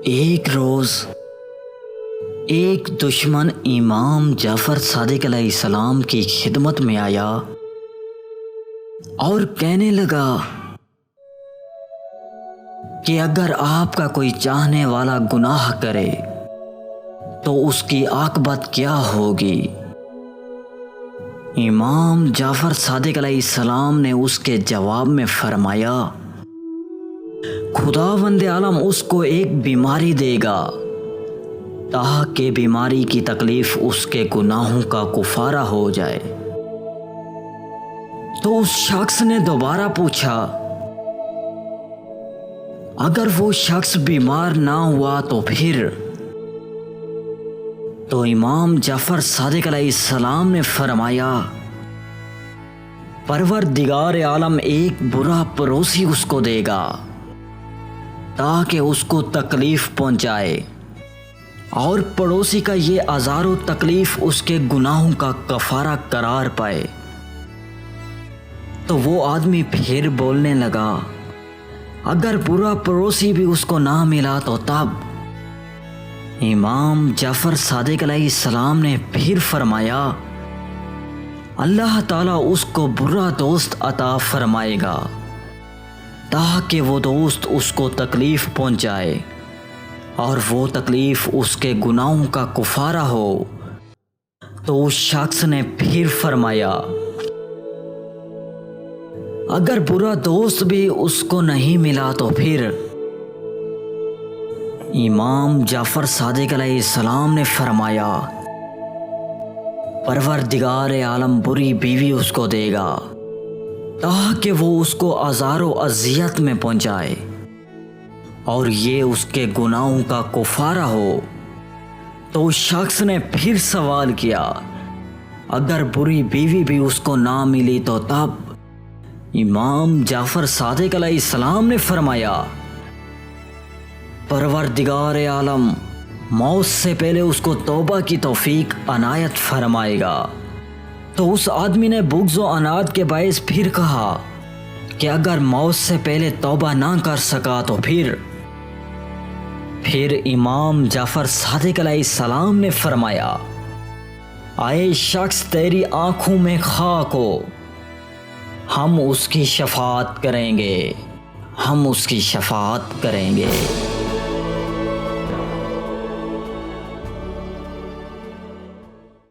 ایک روز ایک دشمن امام جعفر صادق علیہ السلام کی خدمت میں آیا اور کہنے لگا کہ اگر آپ کا کوئی چاہنے والا گناہ کرے تو اس کی عاقبت کیا ہوگی؟ امام جعفر صادق علیہ السلام نے اس کے جواب میں فرمایا، خداوند عالم اس کو ایک بیماری دے گا تاکہ بیماری کی تکلیف اس کے گناہوں کا کفارہ ہو جائے۔ تو اس شخص نے دوبارہ پوچھا، اگر وہ شخص بیمار نہ ہوا تو پھر؟ تو امام جعفر صادق علیہ السلام نے فرمایا، پروردگار عالم ایک برا پڑوسی اس کو دے گا تاکہ اس کو تکلیف پہنچائے، اور پڑوسی کا یہ آزار و تکلیف اس کے گناہوں کا کفارہ قرار پائے۔ تو وہ آدمی پھر بولنے لگا، اگر برا پڑوسی بھی اس کو نہ ملا تو تب؟ امام جعفر صادق علیہ السلام نے پھر فرمایا، اللہ تعالیٰ اس کو برا دوست عطا فرمائے گا تاکہ وہ دوست اس کو تکلیف پہنچائے اور وہ تکلیف اس کے گناہوں کا کفارہ ہو۔ تو اس شخص نے پھر فرمایا، اگر برا دوست بھی اس کو نہیں ملا تو پھر؟ امام جعفر صادق علیہ السلام نے فرمایا، پروردگار عالم بری بیوی اس کو دے گا تاکہ وہ اس کو آزار و اذیت میں پہنچائے اور یہ اس کے گناہوں کا کفارہ ہو۔ تو اس شخص نے پھر سوال کیا، اگر بری بیوی بھی اس کو نہ ملی تو تب؟ امام جعفر صادق علیہ السلام نے فرمایا، پروردگار عالم موت سے پہلے اس کو توبہ کی توفیق عنایت فرمائے گا۔ تو اس آدمی نے بغض و عناد کے باعث پھر کہا کہ اگر موت سے پہلے توبہ نہ کر سکا تو پھر؟ پھر امام جعفر صادق علیہ السلام نے فرمایا، اے شخص تیری آنکھوں میں خاک ہو، ہم اس کی شفاعت کریں گے، ہم اس کی شفاعت کریں گے۔